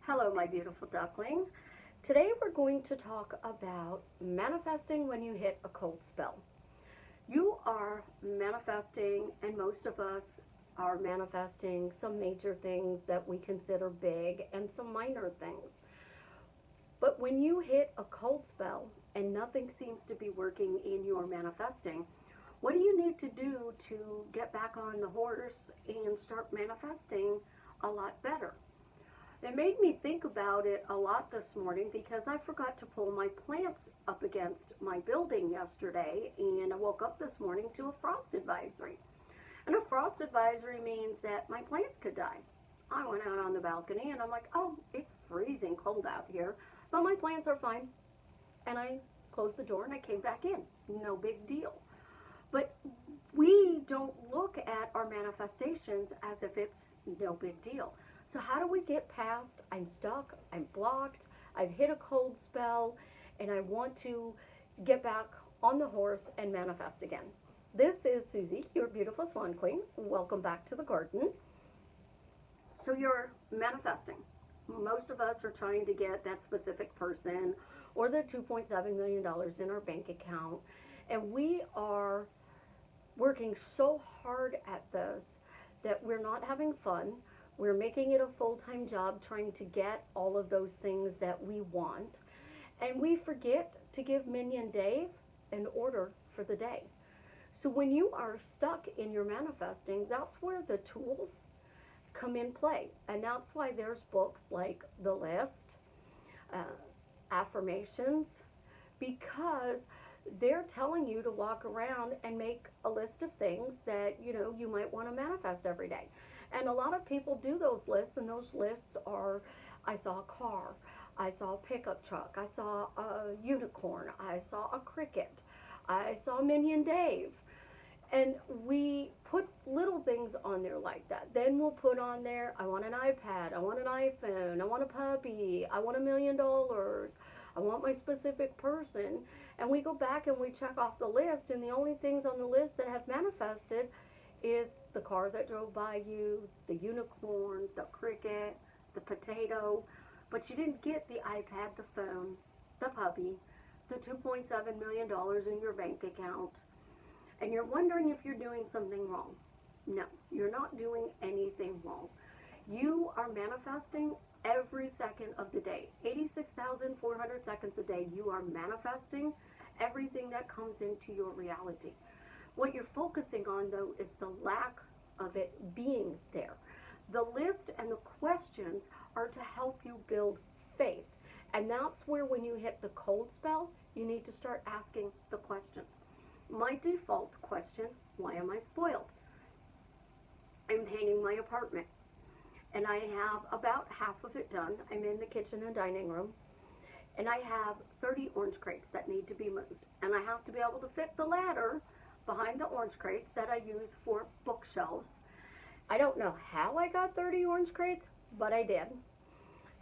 Hello, my beautiful ducklings. Today we're going to talk about manifesting when you hit a cold spell. You are manifesting, and most of us are manifesting some major things that we consider big and some minor things. But when you hit a cold spell and nothing seems to be working in your manifesting, what do you need to do to get back on the horse and start manifesting a lot better? It made me think about it a lot this morning because I forgot to pull my plants up against my building yesterday, and I woke up this morning to a frost advisory. And a frost advisory means that my plants could die. I went out on the balcony and I'm like, oh, it's freezing cold out here, but my plants are fine. And I closed the door and I came back in. No big deal. But we don't look at our manifestations as if it's no big deal. So how do we get past, I'm stuck, I'm blocked, I've hit a cold spell, and I want to get back on the horse and manifest again? This is Susie, your beautiful Swan Queen. Welcome back to the garden. So you're manifesting. Most of us are trying to get that specific person or the $2.7 million in our bank account. And we are working so hard at this that we're not having fun. We're making it a full-time job trying to get all of those things that we want. And we forget to give Minion Dave an order for the day. So when you are stuck in your manifesting, that's where the tools come in play. And that's why there's books like The List, Affirmations, because they're telling you to walk around and make a list of things that you might want to manifest every day. And a lot of people do those lists, and those lists are, I saw a car, I saw a pickup truck, I saw a unicorn, I saw a cricket, I saw Minion Dave. And we put little things on there like that. Then we'll put on there, I want an iPad, I want an iPhone, I want a puppy, I want $1 million, I want my specific person. And we go back and we check off the list, and the only things on the list that have manifested is the car that drove by you, the unicorn, the cricket, the potato, but you didn't get the iPad, the phone, the puppy, the $2.7 million in your bank account, and you're wondering if you're doing something wrong. No, you're not doing anything wrong. You are manifesting every second of the day. 86,400 seconds a day, you are manifesting everything that comes into your reality. What you're focusing on, though, is the lack of it being there. The list and the questions are to help you build faith. And that's where, when you hit the cold spell, you need to start asking the questions. My default question, why am I spoiled? I'm painting my apartment, and I have about half of it done. I'm in the kitchen and dining room, and I have 30 orange crates that need to be moved. And I have to be able to fit the ladder behind the orange crates that I use for bookshelves. I don't know how I got 30 orange crates, but I did.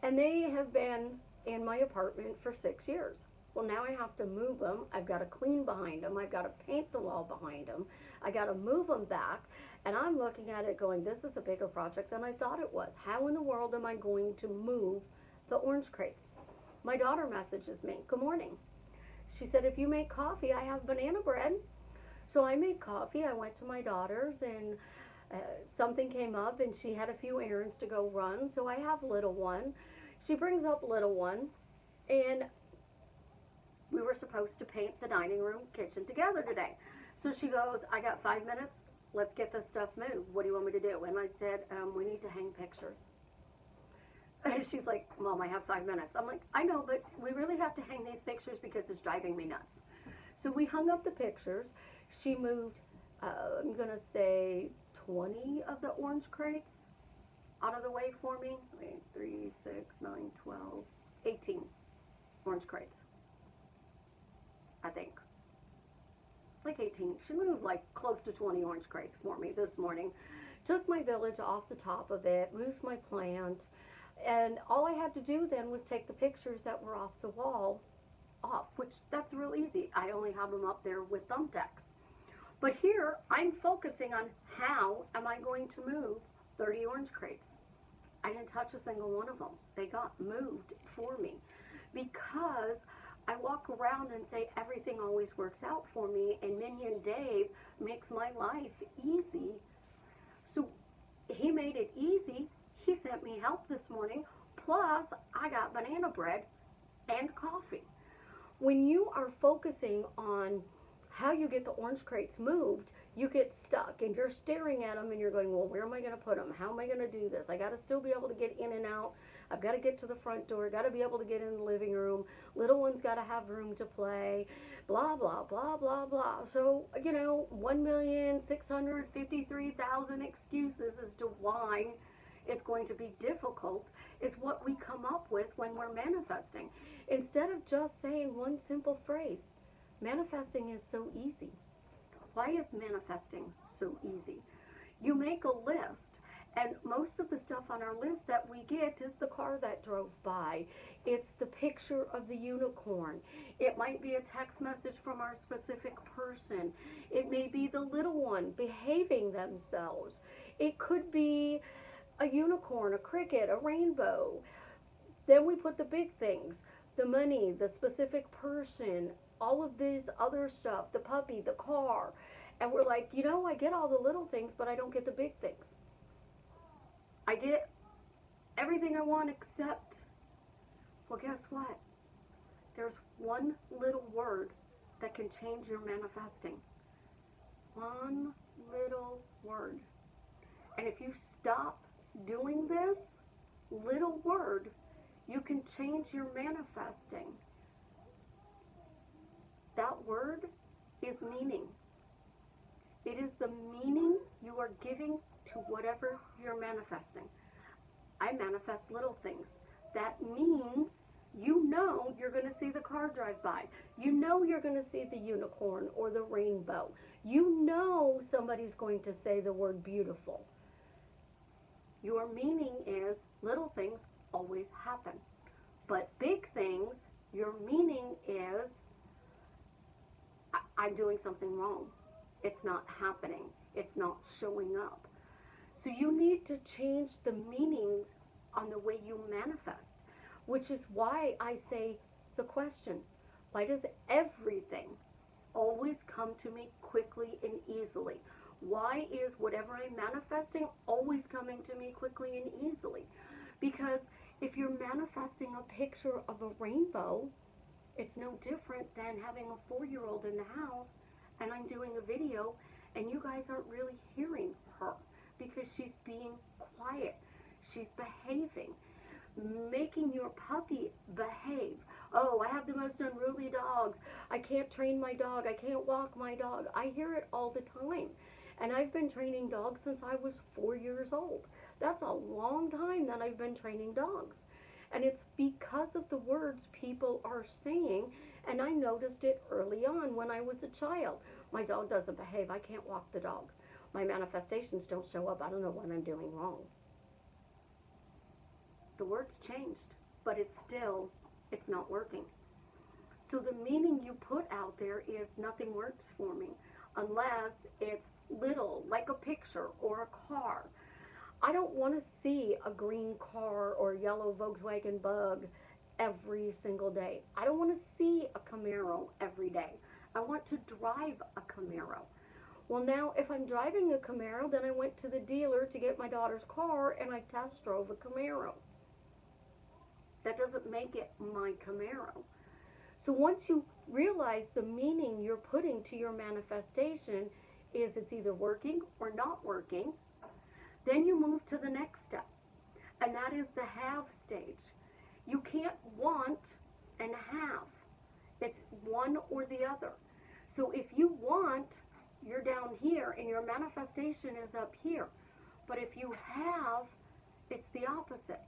And they have been in my apartment for 6 years. Well, now I have to move them. I've got to clean behind them. I've got to paint the wall behind them. I got to move them back. And I'm looking at it going, this is a bigger project than I thought it was. How in the world am I going to move the orange crates? My daughter messages me, good morning. She said, if you make coffee, I have banana bread. So I made coffee. I went to my daughter's, and something came up, and she had a few errands to go run. So I have little one. She brings up little one, and we were supposed to paint the dining room kitchen together today. So she goes, I got 5 minutes. Let's get this stuff moved. What do you want me to do? And I said, we need to hang pictures. And she's like, Mom, I have 5 minutes. I'm like, I know, but we really have to hang these pictures because it's driving me nuts. So we hung up the pictures. She moved, I'm going to say 20 of the orange crates out of the way for me. 3, 6, 9, 12, 18 orange crates, I think. Like 18. She moved like close to 20 orange crates for me this morning. Took my village off the top of it, moved my plant, and all I had to do then was take the pictures that were off the wall off, which that's real easy. I only have them up there with thumbtacks. But here, I'm focusing on how am I going to move 30 orange crates. I didn't touch a single one of them. They got moved for me because I walk around and say everything always works out for me, and Minion Dave makes my life easy. So he made it easy. He sent me help this morning. Plus, I got banana bread and coffee. When you are focusing on how you get the orange crates moved, you get stuck and you're staring at them and you're going, well, where am I going to put them? How am I going to do this? I got to still be able to get in and out. I've got to get to the front door. Got to be able to get in the living room. Little one's got to have room to play. Blah, blah, blah, blah, blah. So, 1,653,000 excuses as to why it's going to be difficult. It's what we come up with when we're manifesting. Instead of just saying one simple phrase, manifesting is so easy. Why is manifesting so easy? You make a list, and most of the stuff on our list that we get is the car that drove by. It's the picture of the unicorn. It might be a text message from our specific person. It may be the little one behaving themselves. It could be a unicorn, a cricket, a rainbow. Then we put the big things, the money, the specific person, all of this other stuff, the puppy, the car. And we're like, I get all the little things, but I don't get the big things. I get everything I want except, well, guess what? There's one little word that can change your manifesting. One little word. And if you stop doing this little word, you can change your manifesting. That word is meaning. It is the meaning you are giving to whatever you're manifesting. I manifest little things. That means you're going to see the car drive by. You're going to see the unicorn or the rainbow. Somebody's going to say the word beautiful. Your meaning is little things always happen. But big things, your meaning is I'm doing something wrong. It's not happening. It's not showing up. So you need to change the meanings on the way you manifest, which is why I say the question, why does everything always come to me quickly and easily? Why is whatever I'm manifesting always coming to me quickly and easily? Because if you're manifesting a picture of a rainbow, it's no different than having a 4-year-old in the house and I'm doing a video and you guys aren't really hearing her because she's being quiet. She's behaving, making your puppy behave. Oh, I have the most unruly dogs. I can't train my dog. I can't walk my dog. I hear it all the time. And I've been training dogs since I was 4 years old. That's a long time that I've been training dogs. And it's because of the words people are saying, and I noticed it early on when I was a child. My dog doesn't behave. I can't walk the dog. My manifestations don't show up. I don't know what I'm doing wrong. The words changed, but it's not working. So the meaning you put out there is nothing works for me unless it's little, like a picture or a car. I don't want to see a green car or a yellow Volkswagen Bug every single day. I don't want to see a Camaro every day. I want to drive a Camaro. Well, now, if I'm driving a Camaro, then I went to the dealer to get my daughter's car and I test drove a Camaro. That doesn't make it my Camaro. So once you realize the meaning you're putting to your manifestation is it's either working or not working, then you move to the next step, and that is the have stage. You can't want and have. It's one or the other. So if you want, you're down here, and your manifestation is up here. But if you have, it's the opposite.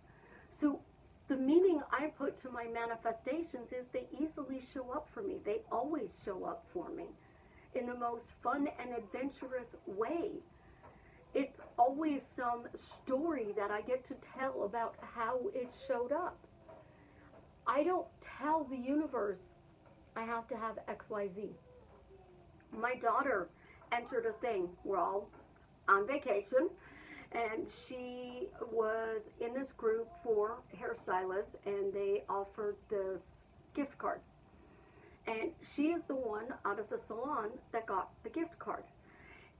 So the meaning I put to my manifestations is they easily show up for me. They always show up for me in the most fun and adventurous way. It's always some story that I get to tell about how it showed up. I don't tell the universe I have to have XYZ. My daughter entered a thing. We're all on vacation, And she was in this group for hairstylists, and they offered this gift card. And she is the one out of the salon that got the gift card.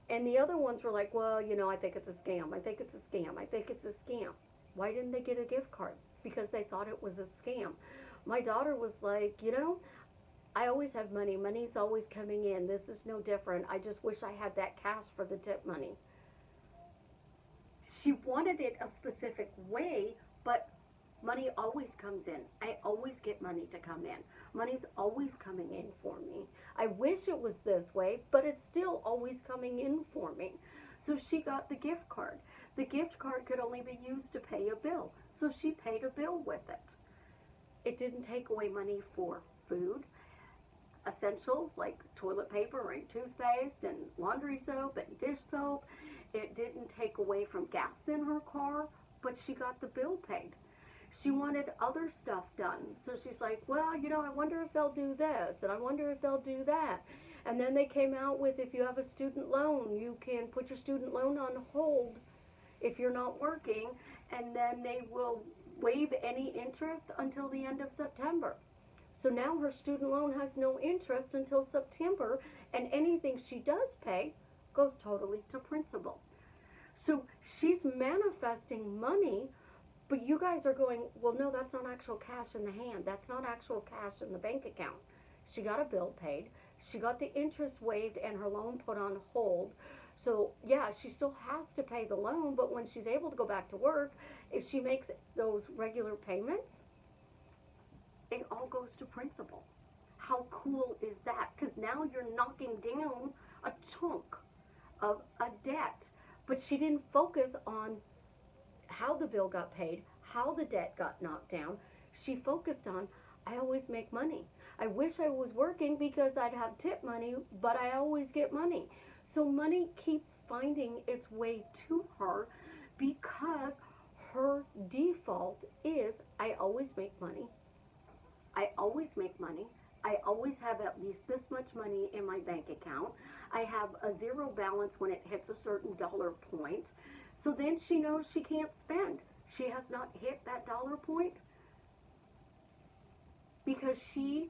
And the other ones were like, well, I think it's a scam. I think it's a scam. I think it's a scam. Why didn't they get a gift card? Because they thought it was a scam. My daughter was like, I always have money. Money's always coming in. This is no different. I just wish I had that cash for the tip money. She wanted it a specific way, but money always comes in. I always get money to come in. Money's always coming in for me. I wish it was this way, but it's still always coming in for me. So she got the gift card. The gift card could only be used to pay a bill, so she paid a bill with it. It didn't take away money for food, essentials like toilet paper and toothpaste and laundry soap and dish soap. It didn't take away from gas in her car, but she got the bill paid. She wanted other stuff done. So she's like, well, I wonder if they'll do this, and I wonder if they'll do that. And then they came out with, if you have a student loan, you can put your student loan on hold if you're not working, and then they will waive any interest until the end of September. So now her student loan has no interest until September, and anything she does pay goes totally to principal. So she's manifesting money, but you guys are going, well, no, that's not actual cash in the hand. That's not actual cash in the bank account. She got a bill paid. She got the interest waived and her loan put on hold. So, yeah, she still has to pay the loan, but when she's able to go back to work, if she makes those regular payments, it all goes to principal. How cool is that? Because now you're knocking down a chunk of a debt. But she didn't focus on how the bill got paid, how the debt got knocked down. She focused on, I always make money. I wish I was working because I'd have tip money, but I always get money. So money keeps finding its way to her because her default is, I always make money. I always make money. I always have at least this much money in my bank account. I have a zero balance when it hits a certain dollar point. So then she knows she can't spend. She has not hit that dollar point because she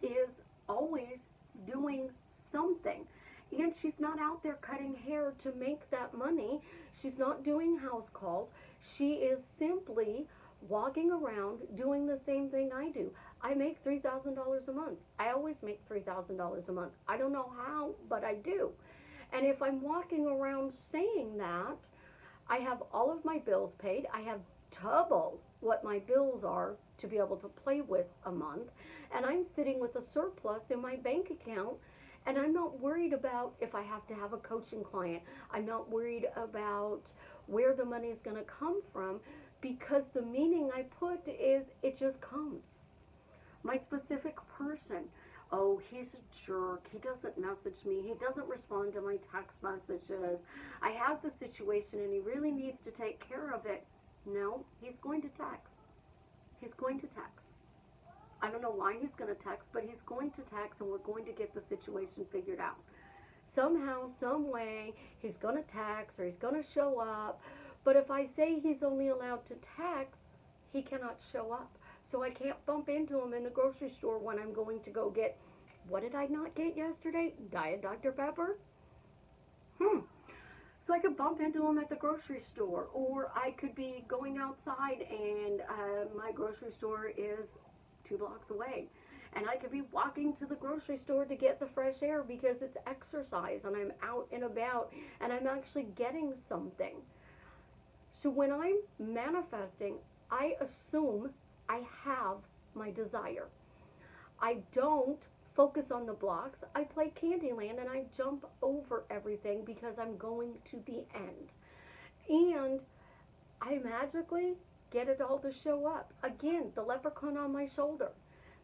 is always doing something. And she's not out there cutting hair to make that money. She's not doing house calls. She is simply walking around doing the same thing I do. I make $3,000 a month. I always make $3,000 a month. I don't know how, but I do. And if I'm walking around saying that, I have all of my bills paid. I have double what my bills are to be able to play with a month. And I'm sitting with a surplus in my bank account. And I'm not worried about if I have to have a coaching client. I'm not worried about where the money is going to come from because the meaning I put is it just comes. My specific person, oh, he's a jerk. He doesn't message me. He doesn't respond to my text messages. I have the situation and he really needs to take care of it. No, he's going to text. He's going to text. I don't know why he's going to text, but he's going to text and we're going to get the situation figured out. Somehow, some way, he's going to text or he's going to show up. But if I say he's only allowed to text, he cannot show up. So I can't bump into him in the grocery store when I'm going to go get, what did I not get yesterday? Diet Dr. Pepper? So I could bump into him at the grocery store, or I could be going outside and my grocery store is 2 blocks away. And I could be walking to the grocery store to get the fresh air because it's exercise and I'm out and about and I'm actually getting something. So when I'm manifesting, I assume I have my desire. I don't focus on the blocks. I play Candyland and I jump over everything because I'm going to the end. And I magically get it all to show up. Again, the leprechaun on my shoulder.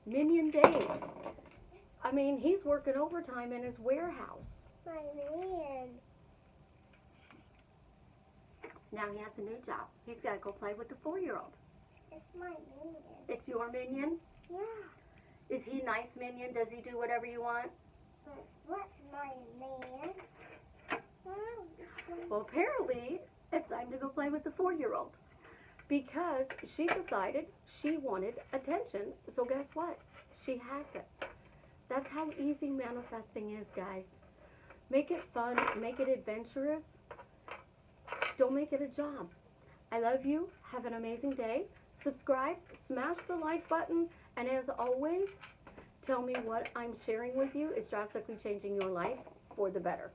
Minion Dave. I mean, he's working overtime in his warehouse. My man. Now he has a new job. He's got to go play with the 4-year-old. It's my minion. It's your minion? Yeah. Is he nice, Minion? Does he do whatever you want? What's my man? Well, apparently It's time to go play with the 4-year-old. Because she decided she wanted attention. So guess what? She has it. That's how easy manifesting is, guys. Make it fun, make it adventurous. Don't make it a job. I love you. Have an amazing day. Subscribe, smash the like button, and as always, tell me what I'm sharing with you is drastically changing your life for the better.